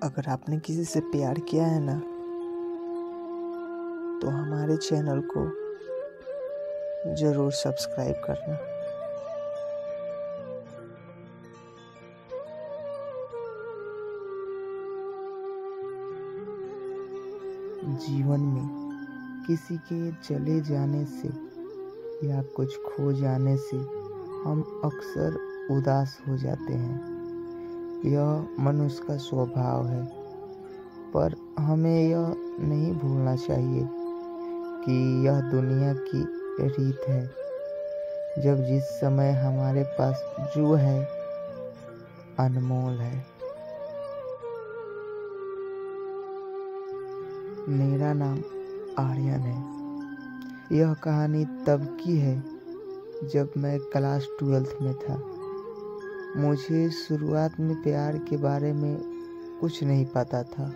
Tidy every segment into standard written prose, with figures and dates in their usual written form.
अगर आपने किसी से प्यार किया है ना, तो हमारे चैनल को ज़रूर सब्सक्राइब करना। जीवन में किसी के चले जाने से या कुछ खो जाने से हम अक्सर उदास हो जाते हैं। यह मनुष्य का स्वभाव है, पर हमें यह नहीं भूलना चाहिए कि यह दुनिया की रीत है। जब जिस समय हमारे पास जो है अनमोल है। मेरा नाम आर्यन है। यह कहानी तब की है जब मैं क्लास 12th में था। मुझे शुरुआत में प्यार के बारे में कुछ नहीं पता था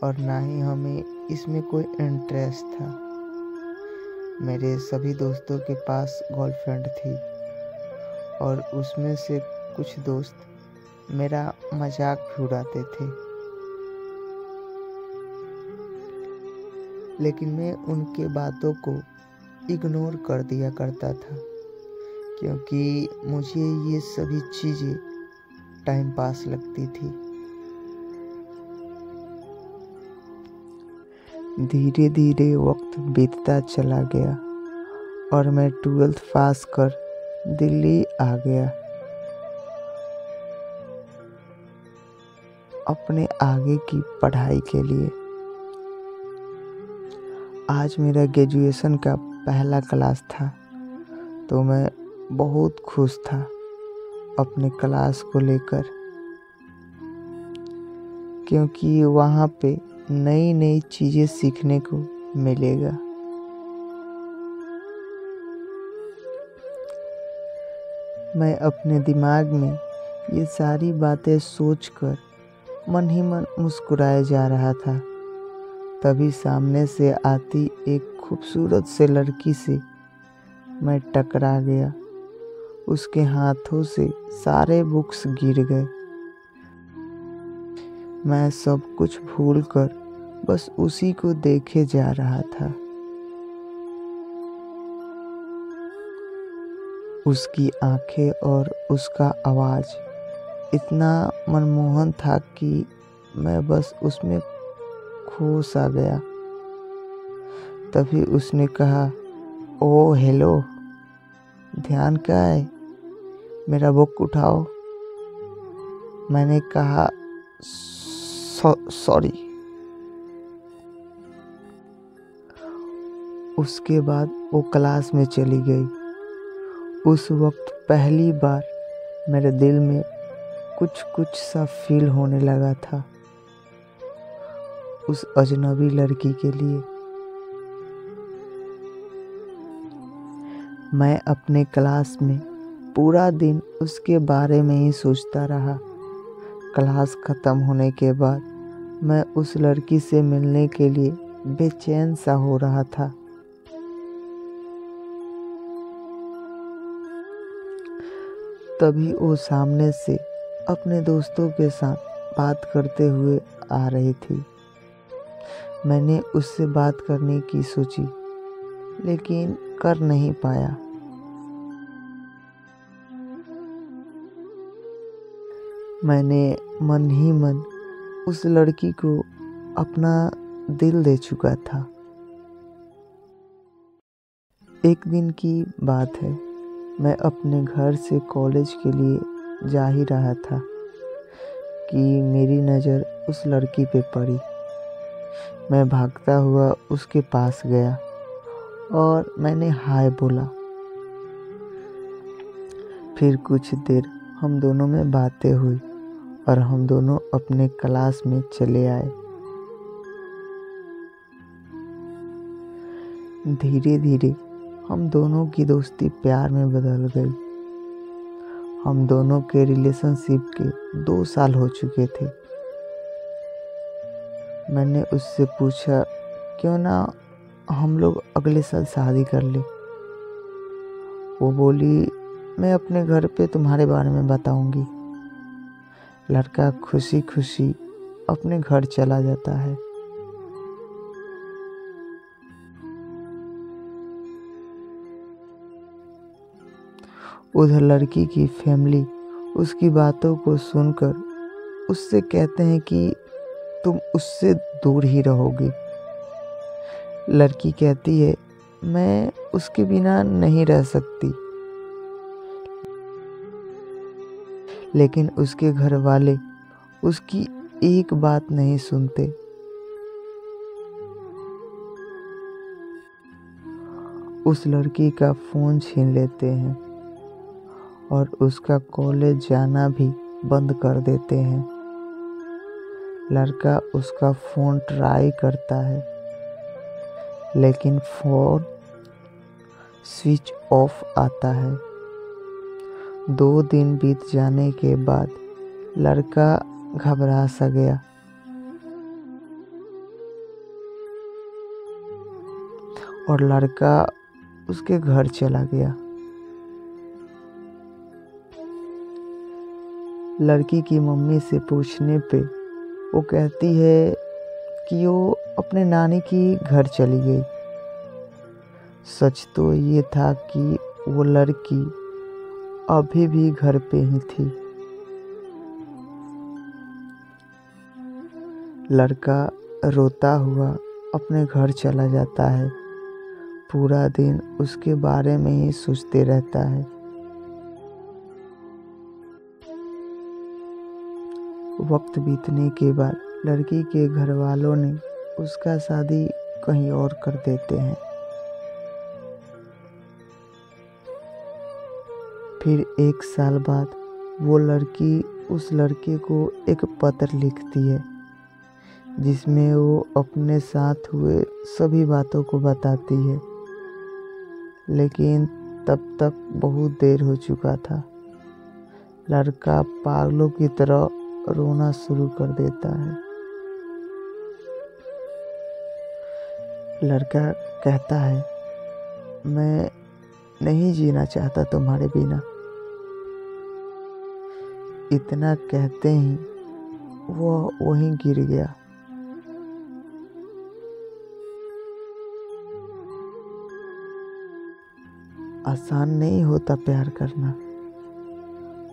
और ना ही हमें इसमें कोई इंटरेस्ट था। मेरे सभी दोस्तों के पास गर्लफ्रेंड थी और उसमें से कुछ दोस्त मेरा मजाक भी उड़ाते थे, लेकिन मैं उनके बातों को इग्नोर कर दिया करता था, क्योंकि मुझे ये सभी चीज़ें टाइम पास लगती थी। धीरे धीरे वक्त बीतता चला गया और मैं 12th पास कर दिल्ली आ गया अपने आगे की पढ़ाई के लिए। आज मेरा ग्रेजुएशन का पहला क्लास था, तो मैं बहुत खुश था अपने क्लास को लेकर, क्योंकि वहाँ पे नई नई चीज़ें सीखने को मिलेगा। मैं अपने दिमाग में ये सारी बातें सोचकर मन ही मन मुस्कुराए जा रहा था। तभी सामने से आती एक खूबसूरत से लड़की से मैं टकरा गया। उसके हाथों से सारे बुक्स गिर गए। मैं सब कुछ भूलकर बस उसी को देखे जा रहा था। उसकी आंखें और उसका आवाज़ इतना मनमोहन था कि मैं बस उसमें खो सा गया। तभी उसने कहा, "ओह हेलो, ध्यान क्या है? मेरा बुक उठाओ।" मैंने कहा, सॉरी। उसके बाद वो क्लास में चली गई। उस वक्त पहली बार मेरे दिल में कुछ कुछ सा फील होने लगा था उस अजनबी लड़की के लिए। मैं अपने क्लास में पूरा दिन उसके बारे में ही सोचता रहा। क्लास खत्म होने के बाद मैं उस लड़की से मिलने के लिए बेचैन सा हो रहा था। तभी वो सामने से अपने दोस्तों के साथ बात करते हुए आ रही थी। मैंने उससे बात करने की सोची, लेकिन कर नहीं पाया। मैंने मन ही मन उस लड़की को अपना दिल दे चुका था। एक दिन की बात है, मैं अपने घर से कॉलेज के लिए जा ही रहा था कि मेरी नज़र उस लड़की पे पड़ी। मैं भागता हुआ उसके पास गया और मैंने हाय बोला। फिर कुछ देर हम दोनों में बातें हुई और हम दोनों अपने क्लास में चले आए। धीरे धीरे हम दोनों की दोस्ती प्यार में बदल गई। हम दोनों के रिलेशनशिप के 2 साल हो चुके थे। मैंने उससे पूछा, क्यों ना हम लोग अगले साल शादी कर ले। वो बोली, मैं अपने घर पे तुम्हारे बारे में बताऊंगी। लड़का खुशी खुशी अपने घर चला जाता है। उधर लड़की की फैमिली उसकी बातों को सुनकर उससे कहते हैं कि तुम उससे दूर ही रहोगी। लड़की कहती है मैं उसके बिना नहीं रह सकती, लेकिन उसके घर वाले उसकी एक बात नहीं सुनते। उस लड़की का फ़ोन छीन लेते हैं और उसका कॉलेज जाना भी बंद कर देते हैं। लड़का उसका फ़ोन ट्राई करता है, लेकिन फ़ोन स्विच ऑफ आता है। 2 दिन बीत जाने के बाद लड़का घबरा सा गया और लड़का उसके घर चला गया। लड़की की मम्मी से पूछने पे वो कहती है कि वो अपने नानी की घर चली गई। सच तो ये था कि वो लड़की अभी भी घर पे ही थी। लड़का रोता हुआ अपने घर चला जाता है। पूरा दिन उसके बारे में ही सोचते रहता है। वक्त बीतने के बाद लड़की के घर वालों ने उसका शादी कहीं और कर देते हैं। फिर 1 साल बाद वो लड़की उस लड़के को एक पत्र लिखती है, जिसमें वो अपने साथ हुए सभी बातों को बताती है। लेकिन तब तक बहुत देर हो चुका था। लड़का पागलों की तरह रोना शुरू कर देता है। लड़का कहता है मैं नहीं जीना चाहता तुम्हारे बिना। इतना कहते ही वो वहीं गिर गया। आसान नहीं होता प्यार करना।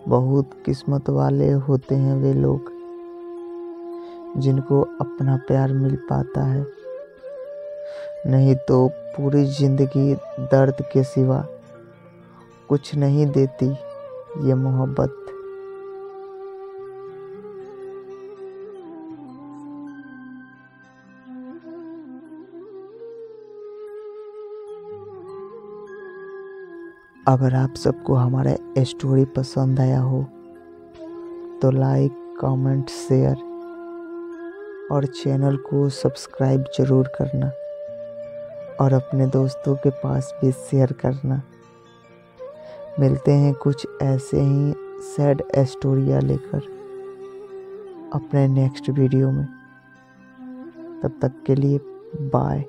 बहुत किस्मत वाले होते हैं वे लोग जिनको अपना प्यार मिल पाता है, नहीं तो पूरी जिंदगी दर्द के सिवा कुछ नहीं देती ये मोहब्बत। अगर आप सबको हमारा स्टोरी पसंद आया हो तो लाइक, कमेंट, शेयर और चैनल को सब्सक्राइब ज़रूर करना और अपने दोस्तों के पास भी शेयर करना। मिलते हैं कुछ ऐसे ही सैड स्टोरियाँ लेकर अपने नेक्स्ट वीडियो में। तब तक के लिए बाय।